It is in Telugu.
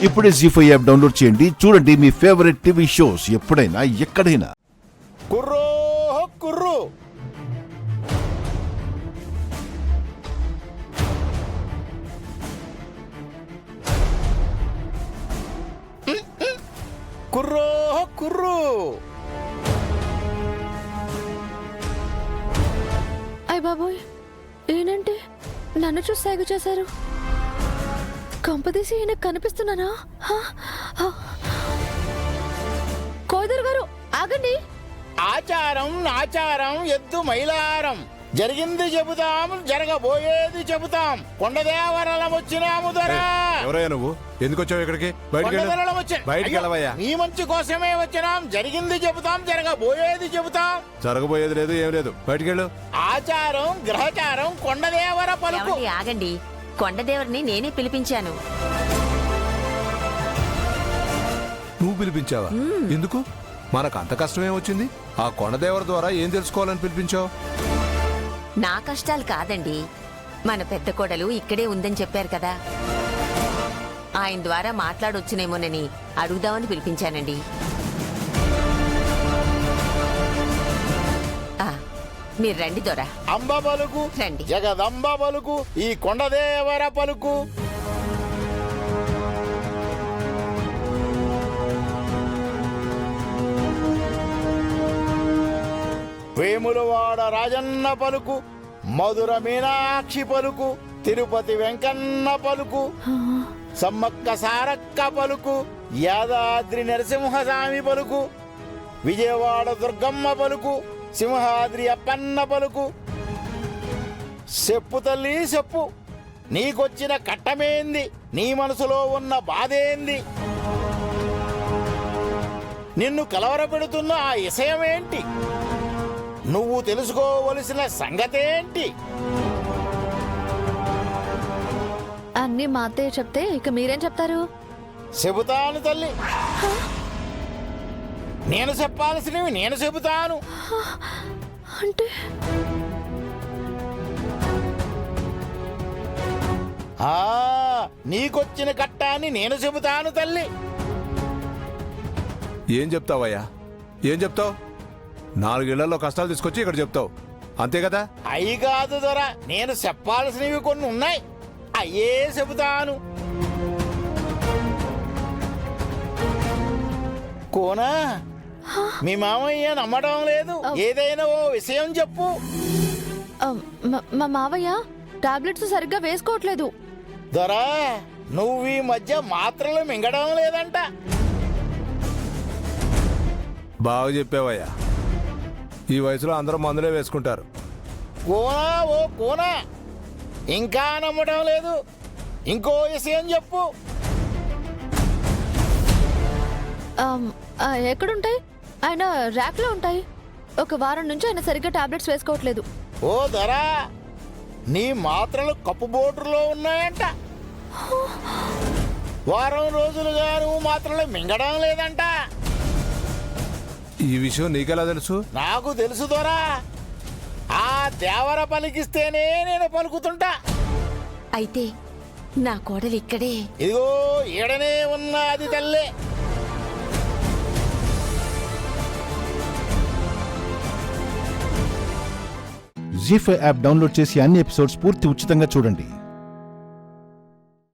ఇప్పుడే జీ5 యాప్ డౌన్లోడ్ చేయండి. చూడండి మీ ఫేవరెట్ టీవీ షోస్ ఎప్పుడైనా ఎక్కడైనా. కుర్రో కుర్రు కుర్రో కుర్రు అయ్ బాబోయ్, ఏంటంటే నన్ను చూసి సాగు చేశారు. కంపదీసి ఈయన కనిపిస్తున్నానా? కోదర్ గారు ఆగండి. ఆచారం నాచారం ఎద్దు మైలారం, జరిగింది చెబుతాం జరగబోయేది చెబుతాం. కొండదేవరలం వచ్చినాము దొరా. ఎవరయ్యా నువ్వు? ఎందుకు వచ్చావు ఇక్కడికి? కొండదేవరలం వచ్చా. బయటికి వెళ్ళవయ్యా. మీ మంచి కోసమే వచ్చినాం. జరిగింది చెబుతాం జరగబోయేది చెబుతాం. జరగబోయేది లేదు, ఏం లేదు. బయటికి వెళ్ళు. ఆచారం గ్రహచారం కొండదేవర పలుకు. ఏమండి, ఆగండి. కొండదేవరిని నేనే పిలిపించాను. నువ్వు పిలిపించావా? ఎందుకు? మనకు అంత కష్టమే వచ్చింది. ఆ కొండదేవర ద్వారా ఏం తెలుసుకోవాలని పిలిపించావు? నా కష్టాలు కాదండి, మన పెద్ద కోడలు ఇక్కడే ఉందని చెప్పారు కదా, ఆయన ద్వారా మాట్లాడొచ్చునేమోనని అడుగుదామని పిలిపించానండి. మీరు రండి దొరా. అంబ పలుకు రండి. జగదంబ పలుకు ఈ కొండదేవర పలుకు. వేములవాడ రాజన్న పలుకు, మధుర మీనాక్షి పలుకు, తిరుపతి వెంకన్న పలుకు, సమ్మక్క సారక్క పలుకు, యాదాద్రి నరసింహస్వామి పలుకు, విజయవాడ దుర్గమ్మ పలుకు, సింహాద్రి అప్పన్న పలుకు. చెప్పు తల్లి చెప్పు, నీకొచ్చిన కట్టమేంది? నీ మనసులో ఉన్న బాధేంది? నిన్ను కలవరపెడుతున్న ఆ విషయమేంటి? నువ్వు తెలుసుకోవలసిన సంగతేంటి? అన్ని మా అత్తయ్య చెప్తే ఇక మీరేం చెప్తారు? చెబుతాను తల్లి, నేను చెప్పాల్సినవి నేను చెబుతాను. అంటే నీకొచ్చిన కట్టాన్ని నేను చెబుతాను తల్లి. ఏం చెప్తావయ్యా? ఏం చెప్తావు? 4 ఏళ్లలో కష్టాలు తీసుకొచ్చి ఇక్కడ చెప్తావు, అంతే కదా? అయి కాదు దొరా, నేను చెప్పాల్సినవి కొన్ని ఉన్నాయి, అయ్యే చెబుతాను. కోనా, మీ మామయ్య నమ్మడం లేదు. ఏదైనా ఓ విషయం చెప్పు. మా మావయ్య టాబ్లెట్స్ సరిగ్గా వేసుకోవట్లేదు. దొరా, నువ్వు ఈ మధ్య మాత్రలు మింగడం లేదంట. బాగా చెప్పావయ్యా. ఈ వయసులో అందరూ మందులే వేసుకుంటారు. కోనా ఓ కోనా, ఇంకా నమ్మడం లేదు. ఇంకో విషయం చెప్పు. ఎక్కడుంటాయి? ఆయన ర్యాక్ లో ఉంటాయి. ఒక వారం నుంచి ఆయన సరిగ్గా టాబ్లెట్స్ వేసుకోవట్లేదు. ఓ దొరా, నీ మాత్రలు కప్పు బోర్డులో ఉన్నాయంట. వారం రోజులుగా నువ్వు మాత్రలు మింగడం లేదంట. ఈ విషయం నీకెలా తెలుసు? నాకు తెలుసు దొరా, ఆ దేవర పలికిస్తేనే నేను పలుకుతుంటా. అయితే నా కోడలు ఇక్కడే. ఇదిగో ఈడనే ఉన్నది తల్లే. జీ5 యాప్ డౌన్లోడ్ చేసి అన్ని ఎపిసోడ్స్ పూర్తి ఉచితంగా చూడండి.